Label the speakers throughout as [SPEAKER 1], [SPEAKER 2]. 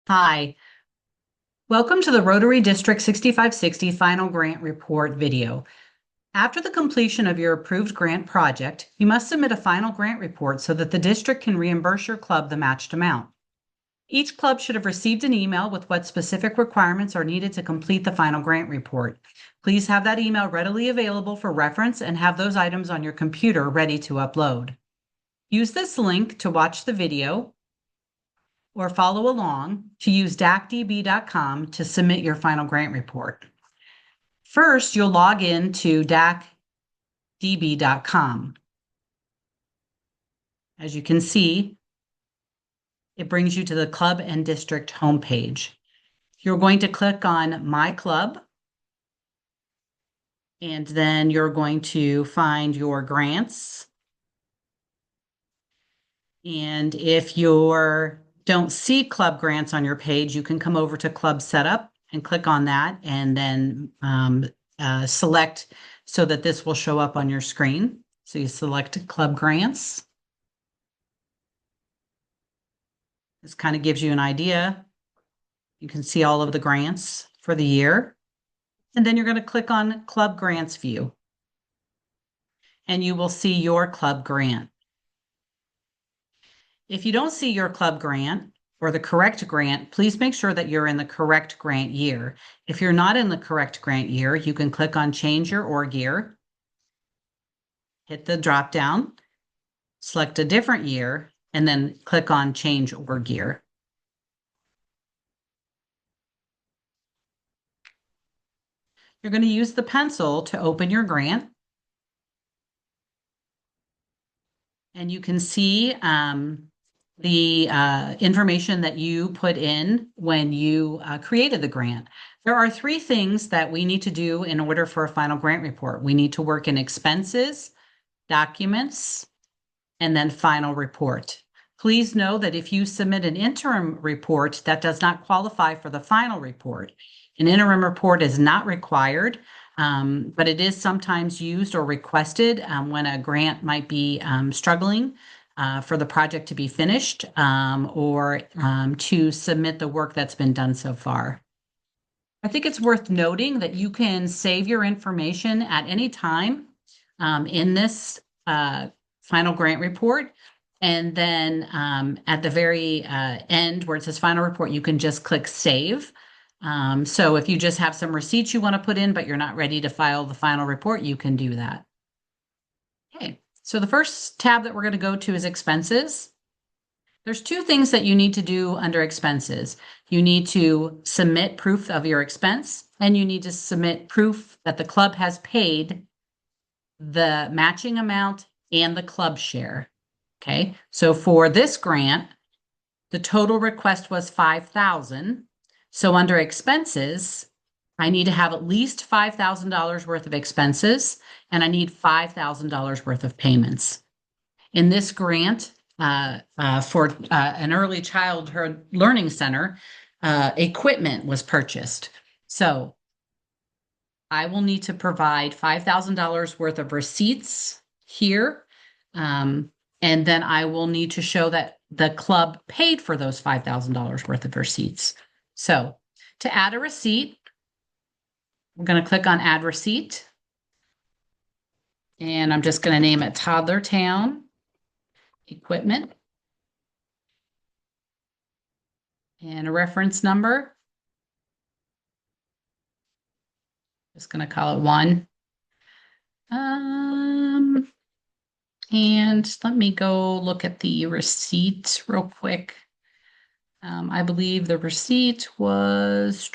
[SPEAKER 1] Hi, welcome to the Rotary District 6560 Final Grant Report video. After the completion of your approved grant project, you must submit a final grant report so that the district can reimburse your club the matched amount. Each club should have received an email with what specific requirements are needed to complete the final grant report. Please have that email readily available for reference and have those items on your computer ready to upload. Use this link to watch the video or follow along to use DACDB.com to submit your final grant report. First, you'll log in to DACDB.com. As you can see, it brings you to the club and district homepage. You're going to click on My Club, and then you're going to find your grants. And if you don't see club grants on your page, you can come over to Club Setup and click on that and then select so that this will show up on your screen. So you select Club Grants. This kind of gives you an idea. You can see all of the grants for the year. And then you're going to click on Club Grants View. And you will see your club grant. If you don't see your club grant or the correct grant, please make sure that you're in the correct grant year. If you're not in the correct grant year, you can click on Change Your Org Year, hit the drop down, select a different year, and then click on Change Org Year. You're going to use the pencil to open your grant. And you can see the information that you put in when you created the grant. There are three things that we need to do in order for a final grant report. We need to work in expenses, documents, and then final report. Please know that if you submit an interim report, that does not qualify for the final report. An interim report is not required, but it is sometimes used or requested when a grant might be struggling for the project to be finished or to submit the work that's been done so far. I think it's worth noting that you can save your information at any time in this final grant report. And then at the very end where it says final report, you can just click save. So if you just have some receipts you want to put in, but you're not ready to file the final report, you can do that. Okay, so the first tab that we're going to go to is expenses. There's two things that you need to do under expenses. You need to submit proof of your expense, and you need to submit proof that the club has paid the matching amount and the club share. Okay, so for this grant, the total request was $5,000. So under expenses, I need to have at least $5,000 worth of expenses, and I need $5,000 worth of payments. In this grant, for an early childhood learning center, equipment was purchased. So I will need to provide $5,000 worth of receipts here. And then I will need to show that the club paid for those $5,000 worth of receipts. So to add a receipt, we're going to click on Add Receipt. And I'm just going to name it Toddler Town Equipment. And a reference number. Just going to call it 1. And let me go look at the receipt real quick. I believe the receipt was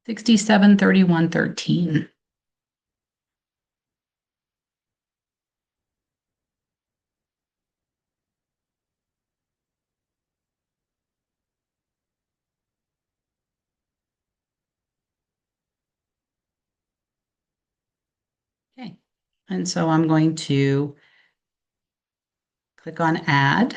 [SPEAKER 1] $67.31.13. Okay, and so I'm going to click on Add.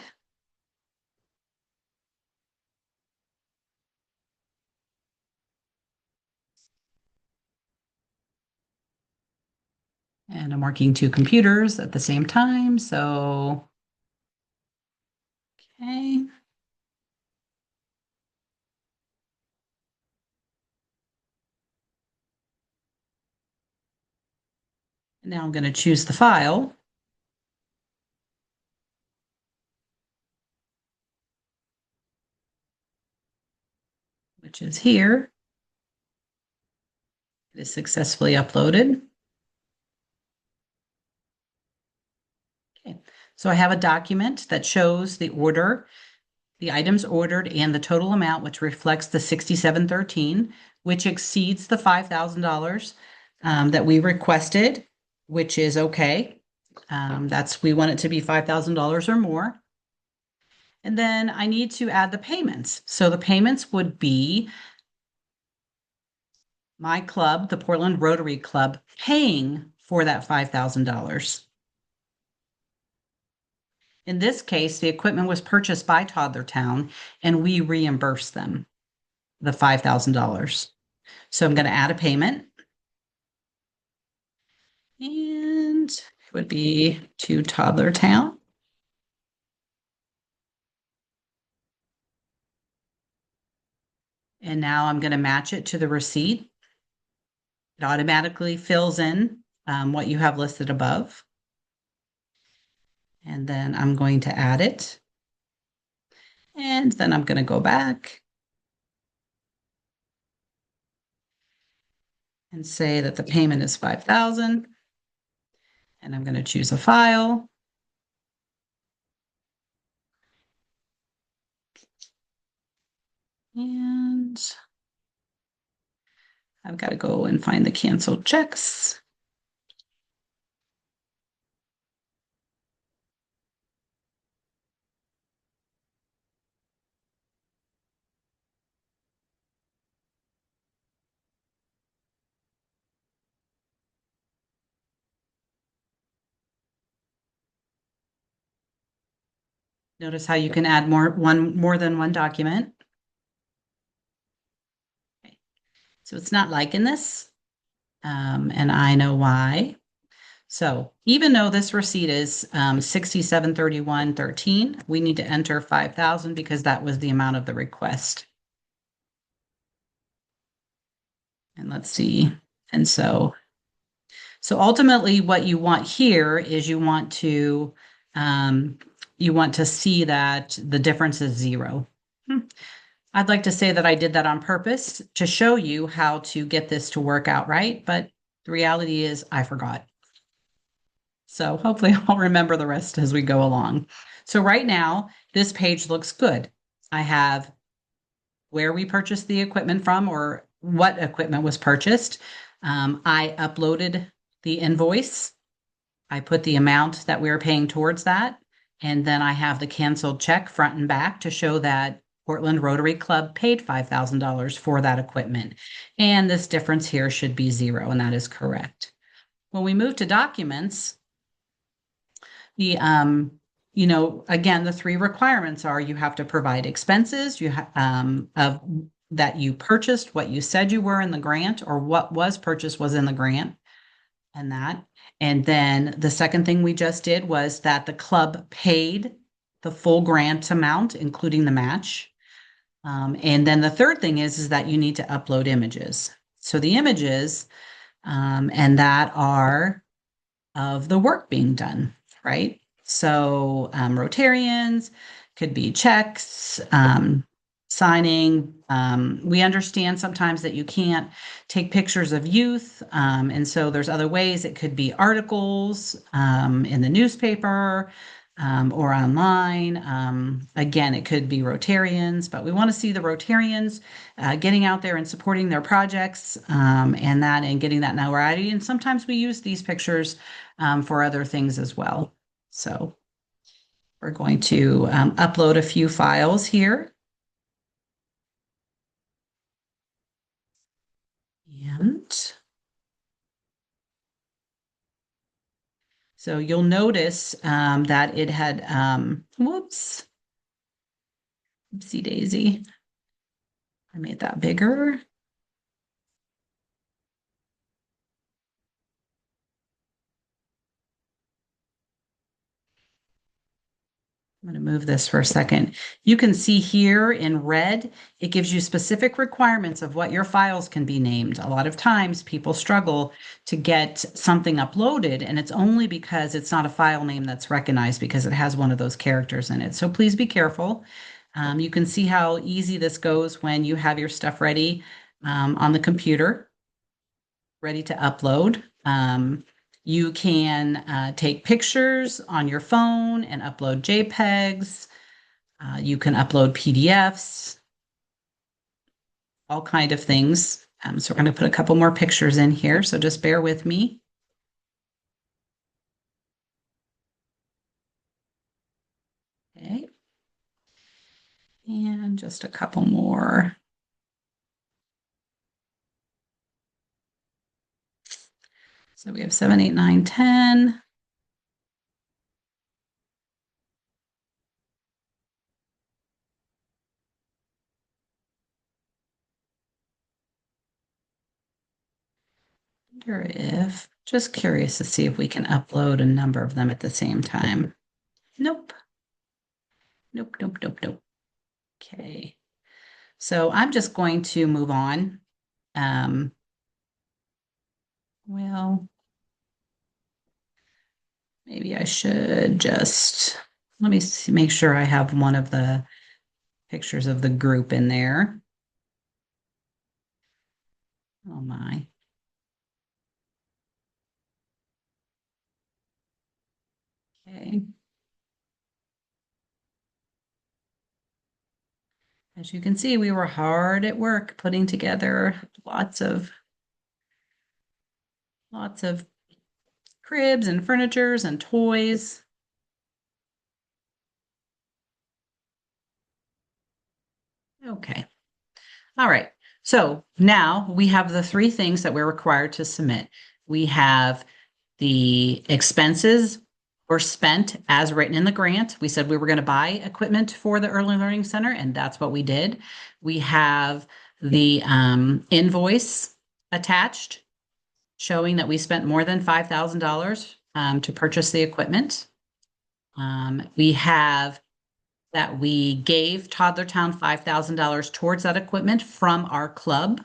[SPEAKER 1] And I'm working two computers at the same time, so, okay. Now I'm going to choose the file, which is here. It is successfully uploaded. Okay. So I have a document that shows the order, the items ordered, and the total amount, which reflects the 6713, which exceeds the $5,000 that we requested, which is okay. We want it to be $5,000 or more. And then I need to add the payments. So the payments would be my club, the Portland Rotary Club, paying for that $5,000. In this case, the equipment was purchased by Toddlertown and we reimburse them the $5,000. So I'm going to add a payment and it would be to Toddlertown. And now I'm going to match it to the receipt. It automatically fills in what you have listed above. And then I'm going to add it. And then I'm going to go back and say that the payment is 5,000. And I'm going to choose a file. And I've got to go and find the canceled checks. Notice how you can add more than one document. Okay. So it's not liking this, and I know why. So even though this receipt is 6731.13, we need to enter 5,000 because that was the amount of the request. And let's see. And so ultimately what you want here is you want to see that the difference is 0. I'd like to say that I did that on purpose to show you how to get this to work out right, but the reality is I forgot. So hopefully I'll remember the rest as we go along. So right now, this page looks good. I have where we purchased the equipment from or what equipment was purchased. I uploaded the invoice. I put the amount that we were paying towards that. And then I have the canceled check front and back to show that Portland Rotary Club paid $5,000 for that equipment. And this difference here should be 0, and that is correct. When we move to documents, the again, the 3 requirements are you have to provide expenses, of that you purchased, what you said you were in the grant, or what was purchased was in the grant, and that. And then the second thing we just did was that the club paid the full grant amount, including the match. And then the third thing is that you need to upload images. So the images, and that are of the work being done, right? So Rotarians, could be checks, signing. We understand sometimes that you can't take pictures of youth. And so there's other ways. It could be articles in the newspaper or online. Again, it could be Rotarians, but we want to see the Rotarians getting out there and supporting their projects and getting that notoriety. And sometimes we use these pictures for other things as well. So we're going to upload a few files here. And so you'll notice that it had, whoops, oopsie daisy. I made that bigger. I'm going to move this for a second. You can see here in red, it gives you specific requirements of what your files can be named. A lot of times people struggle to get something uploaded, and it's only because it's not a file name that's recognized because it has one of those characters in it. So please be careful. You can see how easy this goes when you have your stuff ready on the computer, ready to upload. You can take pictures on your phone and upload JPEGs. You can upload PDFs, all kind of things. So we're going to put a couple more pictures in here. So just bear with me. Okay. And just a couple more. So we have 7, 8, 9, 10. Wonder if, just curious to see if we can upload a number of them at the same time. Nope. Nope, nope, nope, nope. Okay. So I'm just going to move on. Well, maybe I should just, let me see, make sure I have one of the pictures of the group in there. Oh my. Okay. As you can see, we were hard at work putting together lots of cribs and furnitures and toys. Okay. All right. So now we have the three things that we're required to submit. We have the expenses were spent as written in the grant. We said we were going to buy equipment for the Early Learning Center, and that's what we did. We have the invoice attached showing that we spent more than $5,000 to purchase the equipment. We have that we gave Toddlertown $5,000 towards that equipment from our club.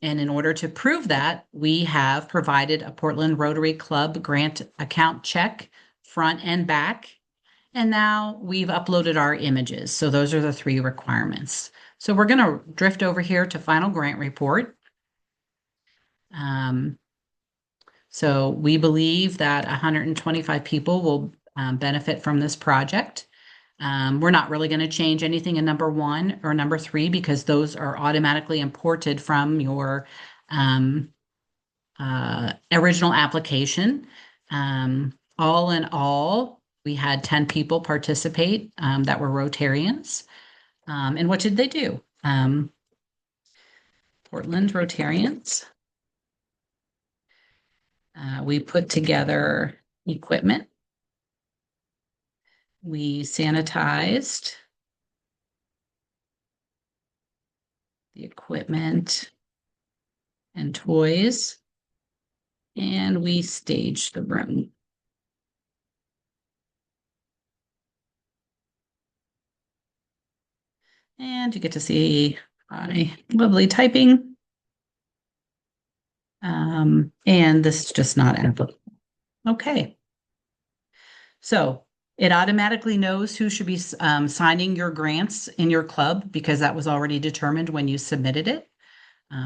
[SPEAKER 1] And in order to prove that, we have provided a Portland Rotary Club grant account check, front and back. And now we've uploaded our images. So those are the three requirements. So we're going to drift over here to final grant report. So we believe that 125 people will benefit from this project. We're not really going to change anything in number 1 or number 3 because those are automatically imported from your original application. All in all, we had 10 people participate that were Rotarians. And what did they do? Portland Rotarians. We put together equipment. We sanitized the equipment and toys, and we staged the room. And you get to see my lovely typing. And this is just not applicable. Okay. So it automatically knows who should be signing your grants in your club because that was already determined when you submitted it.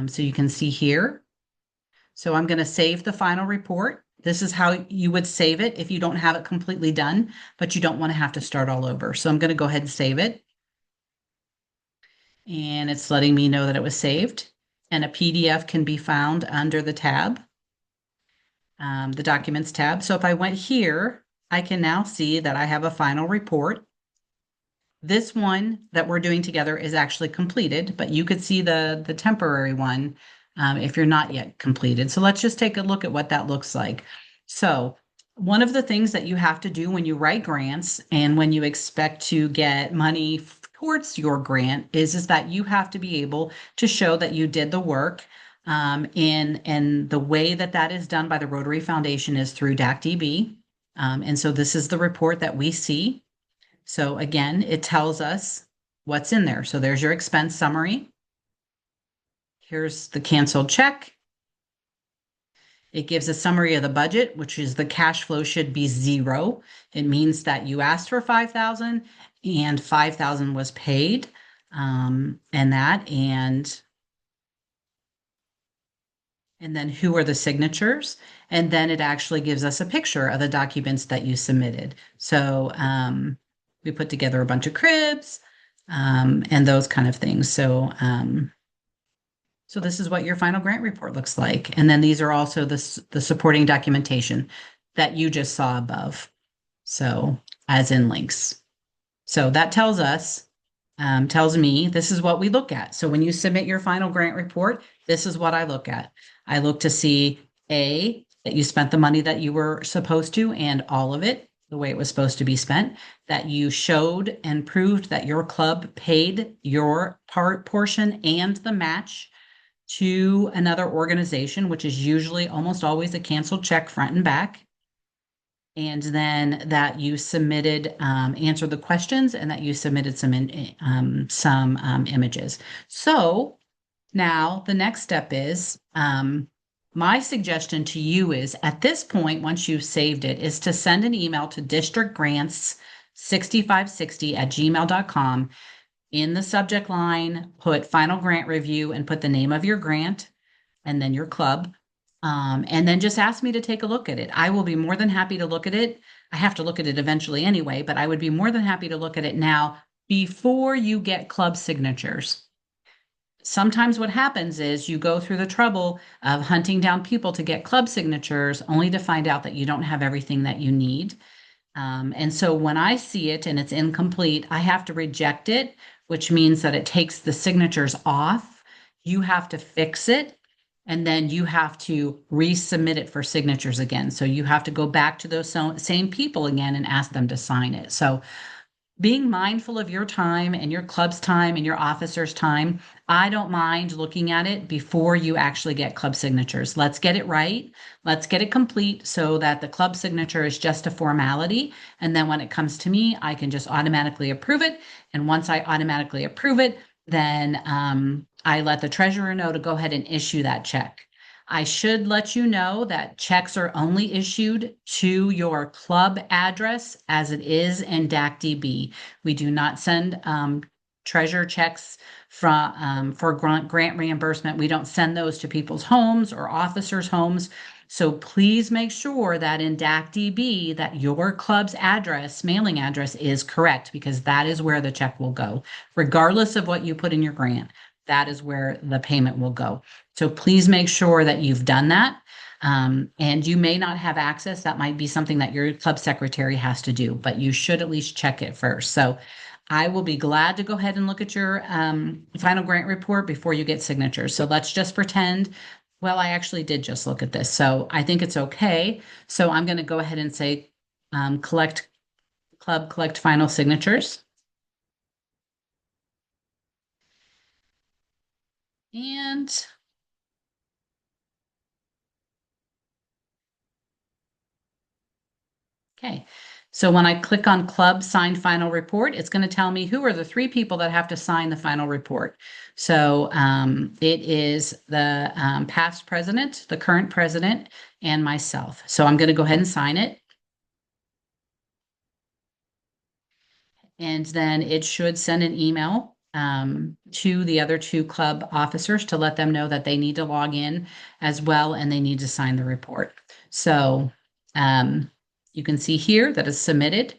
[SPEAKER 1] So you can see here. So I'm going to save the final report. This is how you would save it if you don't have it completely done, but you don't want to have to start all over. So I'm going to go ahead and save it. And it's letting me know that it was saved. And a PDF can be found under the tab, the Documents tab. So if I went here, I can now see that I have a final report. This one that we're doing together is actually completed, but you could see the temporary one if you're not yet completed. So let's just take a look at what that looks like. So one of the things that you have to do when you write grants and when you expect to get money towards your grant is that you have to be able to show that you did the work. And the way that that is done by the Rotary Foundation is through DACDB. And so this is the report that we see. So again, it tells us what's in there. So there's your expense summary. Here's the canceled check. It gives a summary of the budget, which is the cash flow should be 0. It means that you asked for 5,000 and 5,000 was paid. And then who are the signatures? And then it actually gives us a picture of the documents that you submitted. So we put together a bunch of cribs and those kind of things. So this is what your final grant report looks like. And then these are also the supporting documentation that you just saw above. So as in links. So that tells me this is what we look at. So when you submit your final grant report, this is what I look at. I look to see that you spent the money that you were supposed to and all of it the way it was supposed to be spent, that you showed and proved that your club paid your portion and the match to another organization, which is usually almost always a canceled check front and back. And then that you submitted, answered the questions, and that you submitted some images. So now the next step is, my suggestion to you is at this point, once you've saved it, is to send an email to districtgrants6560@gmail.com. In the subject line, put final grant review and put the name of your grant and then your club. And then just ask me to take a look at it. I will be more than happy to look at it. I have to look at it eventually anyway, but I would be more than happy to look at it now before you get club signatures. Sometimes what happens is you go through the trouble of hunting down people to get club signatures only to find out that you don't have everything that you need. And so when I see it and it's incomplete, I have to reject it, which means that it takes the signatures off. You have to fix it, and then you have to resubmit it for signatures again. So you have to go back to those same people again and ask them to sign it. So being mindful of your time and your club's time and your officer's time, I don't mind looking at it before you actually get club signatures. Let's get it right. Let's get it complete so that the club signature is just a formality. And then when it comes to me, I can just automatically approve it. And once I automatically approve it, then I let the treasurer know to go ahead and issue that check. I should let you know that checks are only issued to your club address as it is in DACDB. We do not send treasure checks for grant reimbursement. We don't send those to people's homes or officers' homes. So please make sure that in DACDB that your club's address, mailing address is correct, because that is where the check will go. Regardless of what you put in your grant, that is where the payment will go. So please make sure that you've done that. And you may not have access. That might be something that your club secretary has to do, but you should at least check it first. So I will be glad to go ahead and look at your final grant report before you get signatures. So let's just pretend, well, I actually did just look at this. So I think it's okay. So I'm going to go ahead and say collect final signatures. And okay, so when I click on club signed final report, it's going to tell me who are the 3 people that have to sign the final report. So it is the past president, the current president, and myself. So I'm going to go ahead and sign it. And then it should send an email to the other 2 club officers to let them know that they need to log in as well, and they need to sign the report. So you can see here that it's submitted.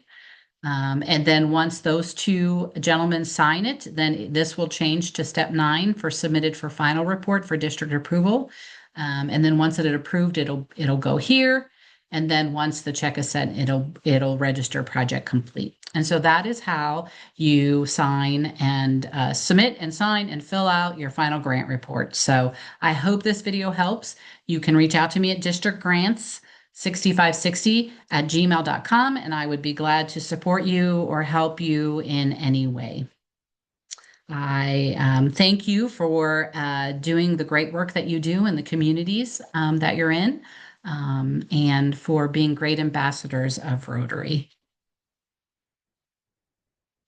[SPEAKER 1] And then once those 2 gentlemen sign it, then this will change to step 9 for submitted for final report for district approval. And then once it is approved, it'll go here. And then once the check is sent, it'll register project complete. And so that is how you sign and submit and sign and fill out your final grant report. So I hope this video helps. You can reach out to me at districtgrants6560@gmail.com, and I would be glad to support you or help you in any way. I thank you for doing the great work that you do in the communities that you're in, and for being great ambassadors of Rotary.